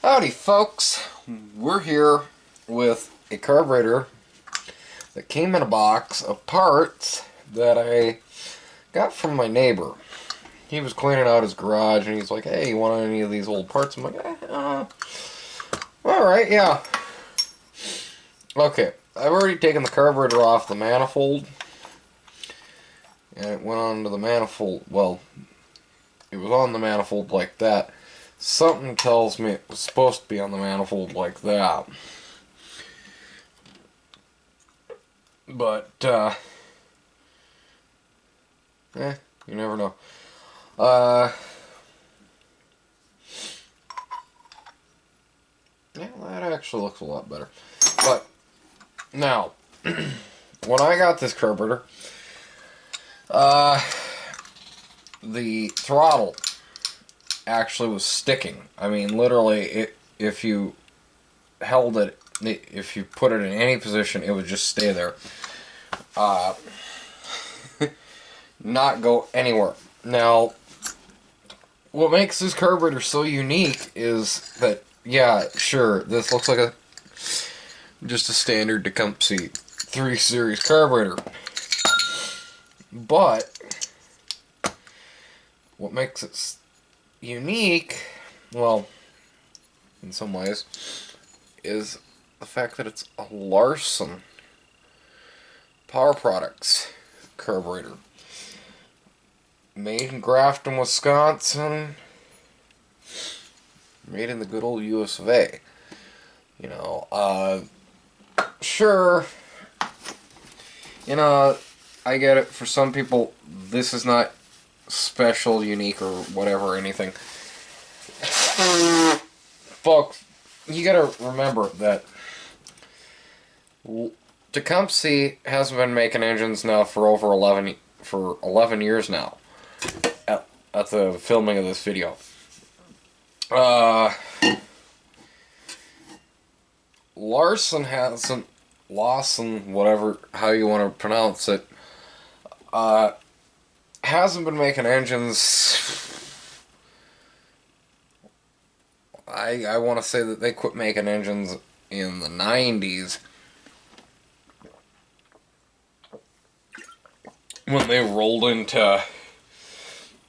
Howdy folks, we're here with a carburetor that came in a box of parts that I got from my neighbor. He was cleaning out his garage and he's like, hey, you want any of these old parts? I'm like, alright, yeah. Okay, I've already taken the carburetor off the manifold and it went onto the manifold. Well, it was on the manifold like that. Something tells me it was supposed to be on the manifold like that. But, you never know. Yeah, that actually looks a lot better. But, now, when I got this carburetor, the throttle actually was sticking. I mean, literally, if you held it, if you put it in any position, it would just stay there. Not go anywhere. Now, what makes this carburetor so unique is that, yeah, sure, this looks like just a standard Tecumseh 3 Series carburetor. But what makes it unique, well, in some ways, is the fact that it's a Larson Power Products carburetor. Made in Grafton, Wisconsin. Made in the good old US of A. You know, sure, you know, I get it, for some people, this is not special, unique, or whatever, anything. Folks, you gotta remember that Tecumseh hasn't been making engines now for over 11 years now at the filming of this video. Lawson, whatever, how you want to pronounce it, hasn't been making engines. I want to say that they quit making engines in the 90s when they rolled into,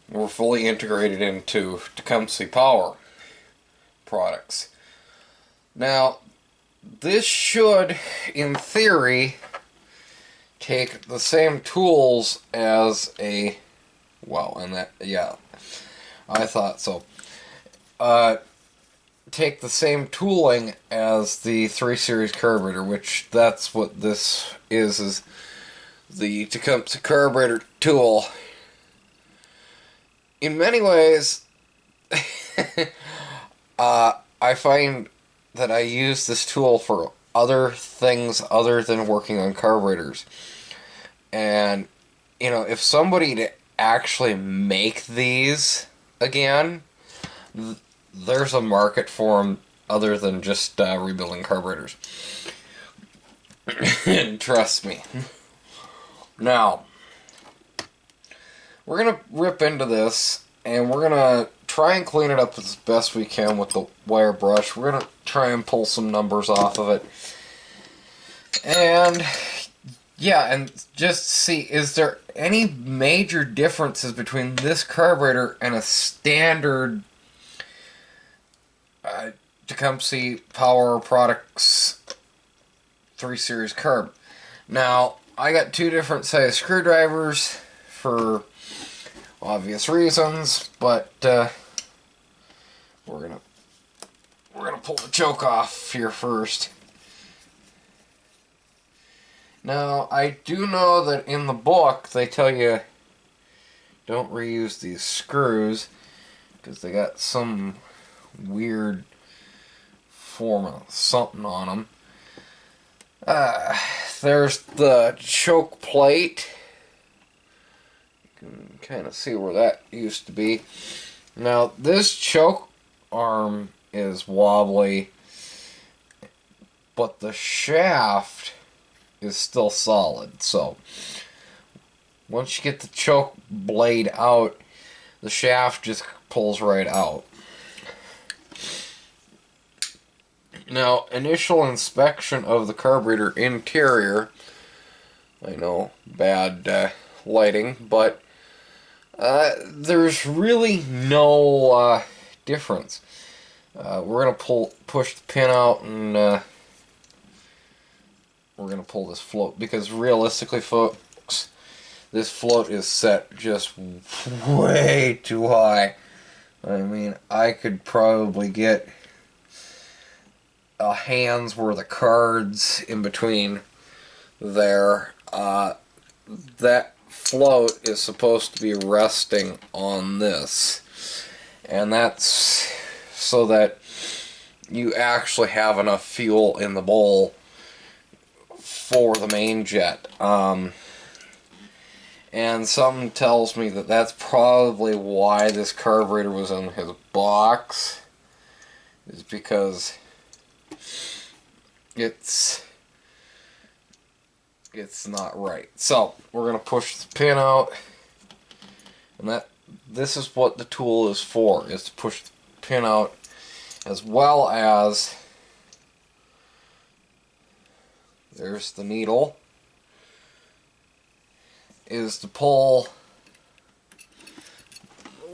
were fully integrated into Tecumseh Power Products. Now, this should, in theory, take the same tools as a, well, and that, yeah, I thought so. Take the same tooling as the 3 Series carburetor, which that's what this is the Tecumseh carburetor tool. In many ways, I find that I use this tool for other things other than working on carburetors. And, you know, if somebody to actually make these again, there's a market for them other than just rebuilding carburetors. Trust me. Now, we're going to rip into this, and we're going to try and clean it up as best we can with the wire brush. We're going to try and pull some numbers off of it. And, yeah, and just see, is there any major differences between this carburetor and a standard Tecumseh Power Products 3 Series carb? Now, I got two different size screwdrivers for obvious reasons, but we're gonna pull the choke off here first. Now, I do know that in the book they tell you don't reuse these screws because they got some weird form of something on them. There's the choke plate. You can kind of see where that used to be. Now, this choke arm is wobbly, but the shaft is still solid. So, once you get the choke blade out, the shaft just pulls right out. Now, initial inspection of the carburetor interior, I know, bad lighting, but there's really no difference. We're going to push the pin out, and we're going to pull this float, because realistically, folks, this float is set just way too high. I mean, I could probably get a hand's worth of cards in between there. That float is supposed to be resting on this, and that's so that you actually have enough fuel in the bowl for the main jet. And something tells me that that's probably why this carburetor was in his box, is because it's not right. So we're gonna push the pin out, and this is what the tool is for, is to push the pin out, as well as there's the needle, is to pull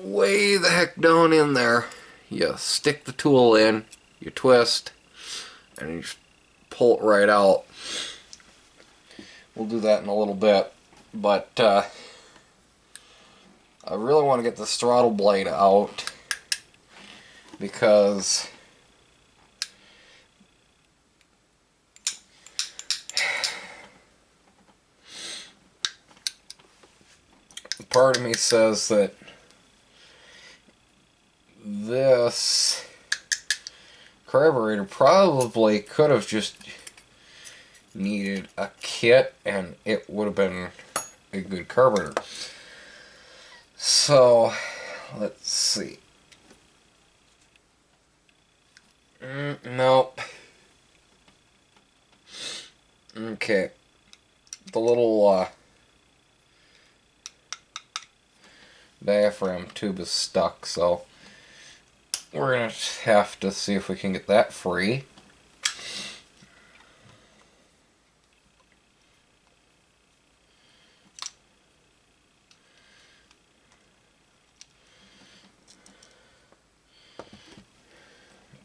way the heck down in there. You stick the tool in, you twist, and you just pull it right out. We'll do that in a little bit, but I really want to get this throttle blade out, because part of me says that this carburetor probably could have just needed a kit, and it would have been a good carburetor. So let's see. Nope. Okay. The little diaphragm tube is stuck, so we're gonna have to see if we can get that free.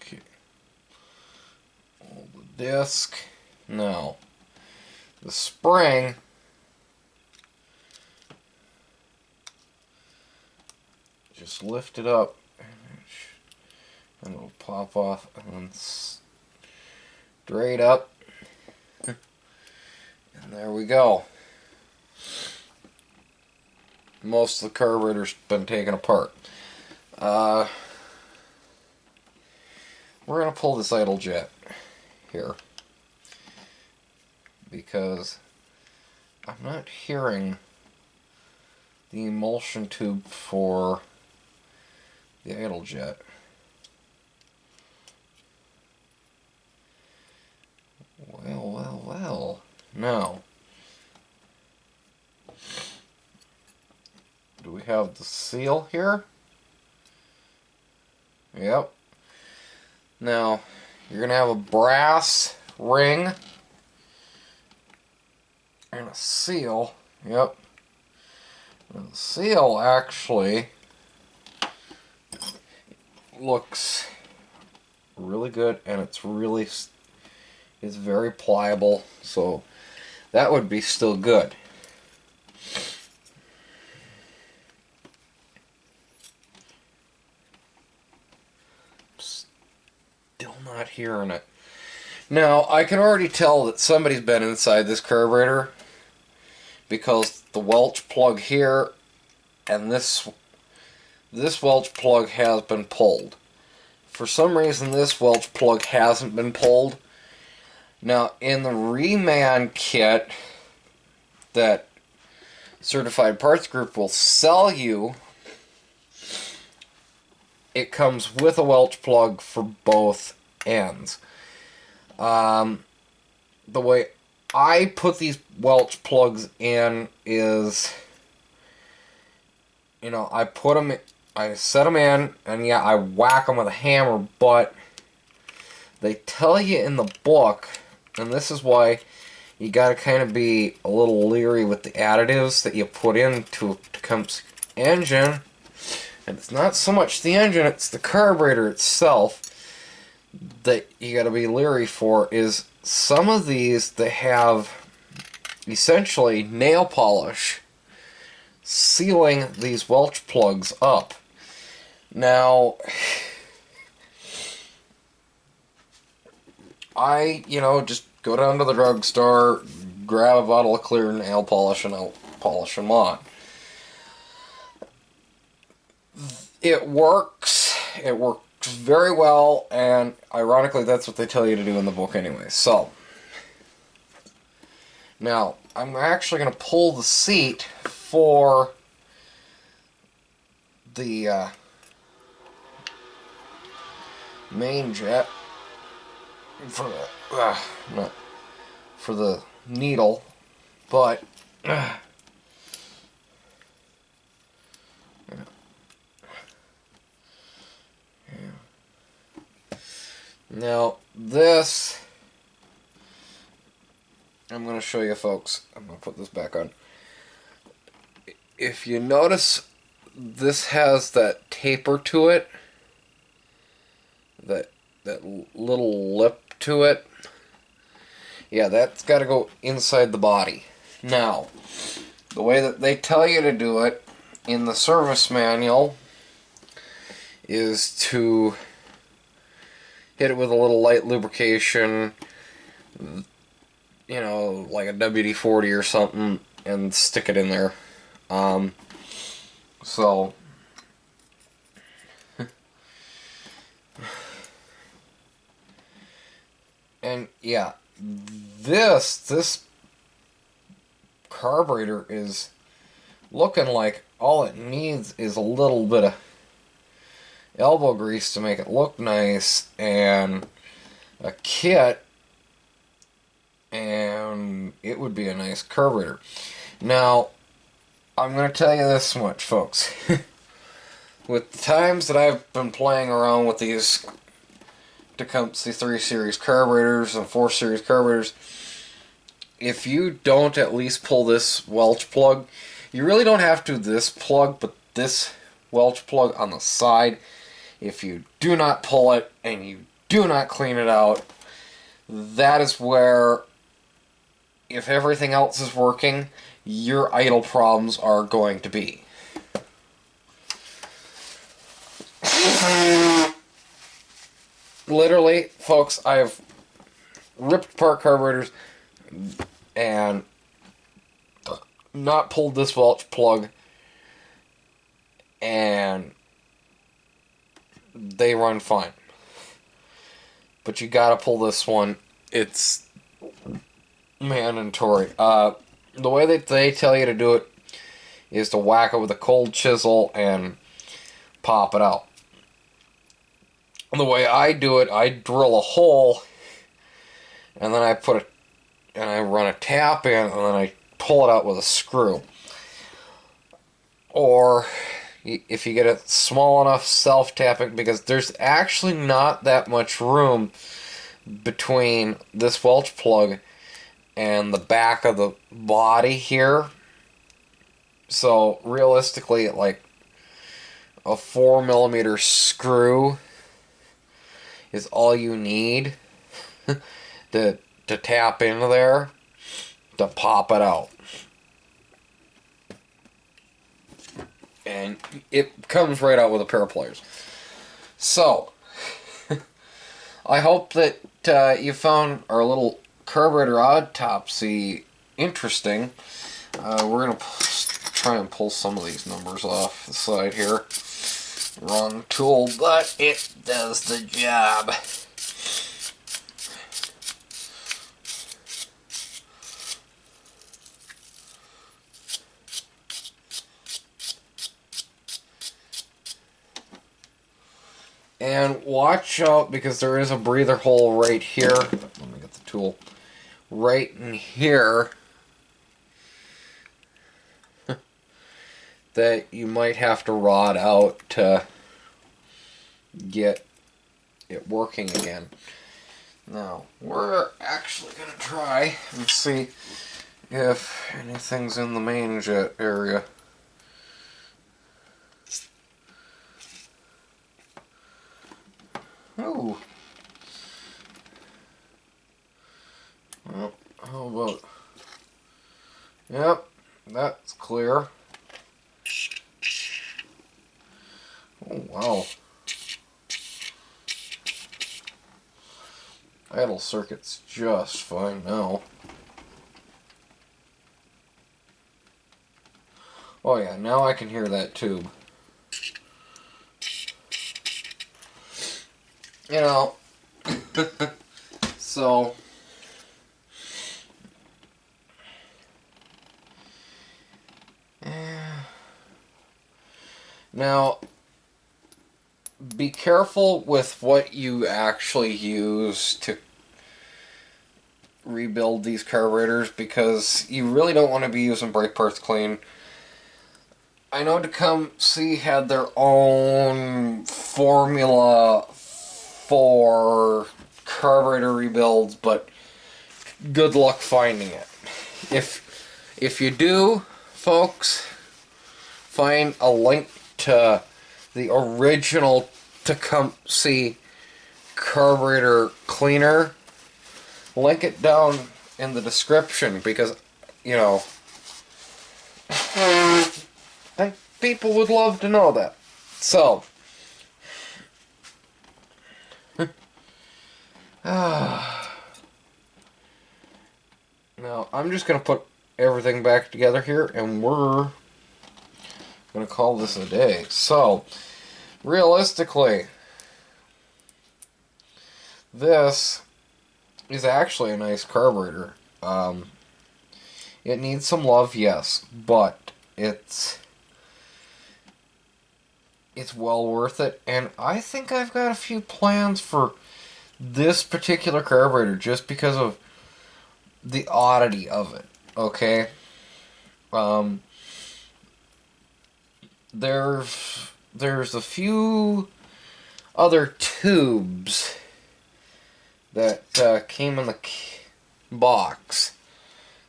Okay. Hold the disc. Now, the spring just lift it up, and it'll pop off, and then straight up, and there we go. Most of the carburetor's been taken apart. We're going to pull this idle jet here, because I'm not hearing the emulsion tube for the idle jet. Well. Now, do we have the seal here? Yep. Now, you're going to have a brass ring and a seal. Yep. And the seal actually looks really good, and it's very pliable, so that would be still good. Still not hearing it. Now, I can already tell that somebody's been inside this carburetor, because the Welch plug here and this Welch plug has been pulled. For some reason, this Welch plug hasn't been pulled. Now, in the reman kit that Certified Parts Group will sell you, it comes with a Welch plug for both ends. The way I put these Welch plugs in is, I set them in, and yeah, I whack them with a hammer, but they tell you in the book, and this is why you got to kind of be a little leery with the additives that you put into a Tecumseh engine. And it's not so much the engine, it's the carburetor itself that you got to be leery for. Is some of these that have essentially nail polish sealing these Welch plugs up. Now, I, just go down to the drugstore, grab a bottle of clear nail polish, and I'll polish them on. It works. It works very well, and ironically, that's what they tell you to do in the book anyway. So, now, I'm actually going to pull the seat for the main jet for the not for the needle, but now this I'm going to show you, folks. I'm going to put this back on. If you notice, this has that taper to it, that little lip to it. Yeah, that's got to go inside the body. Now, the way that they tell you to do it in the service manual is to hit it with a little light lubrication, like a WD-40 or something, and stick it in there. So and yeah, this carburetor is looking like all it needs is a little bit of elbow grease to make it look nice, and a kit, and it would be a nice carburetor. Now, I'm going to tell you this much, folks. With the times that I've been playing around with these Tecumseh 3 Series carburetors and 4 Series carburetors, if you don't at least pull this Welch plug, you really don't have to this plug, but this Welch plug on the side, if you do not pull it and you do not clean it out, that is where, if everything else is working, your idle problems are going to be. Literally, folks, I've ripped apart carburetors and not pulled this Welch plug, and they run fine. But you gotta pull this one. It's mandatory. The way that they tell you to do it is to whack it with a cold chisel and pop it out. The way I do it, I drill a hole, and then I run a tap in, and then I pull it out with a screw. Or if you get it small enough, self-tapping, because there's actually not that much room between this Welch plug and the back of the body here. So realistically, like a 4mm screw is all you need to tap into there to pop it out. And it comes right out with a pair of pliers. So, I hope that you found our little carburetor autopsy interesting. We're going to try and pull some of these numbers off the side here. Wrong tool, but it does the job. And watch out, because there is a breather hole right here. Let me get the tool. Right in here. That you might have to rod out to get it working again. Now, we're actually going to try and see if anything's in the main jet area. Oh. Well, how about... Yep, that's clear. Oh, wow. Idle circuit's just fine now. Oh yeah, now I can hear that tube. You know, so... Now, be careful with what you actually use to rebuild these carburetors, because you really don't want to be using brake parts clean. I know Tecumseh had their own formula for carburetor rebuilds, but good luck finding it. If you do, folks, find a link to the original Tecumseh carburetor cleaner. Link it down in the description, because, you know, I think people would love to know that. So, now I'm just going to put everything back together here, and we're going to call this a day. So, realistically, this is actually a nice carburetor. It needs some love, yes, but it's well worth it, and I think I've got a few plans for this particular carburetor just because of the oddity of it, okay? There's a few other tubes that came in the box,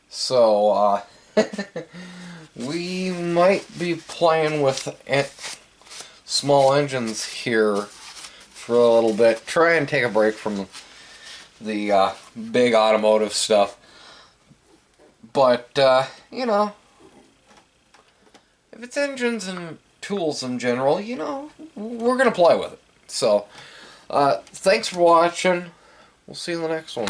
so we might be playing with small engines here for a little bit. Try and take a break from the big automotive stuff. But, you know, if it's engines and tools in general, you know, we're going to play with it. So, thanks for watching. We'll see you in the next one.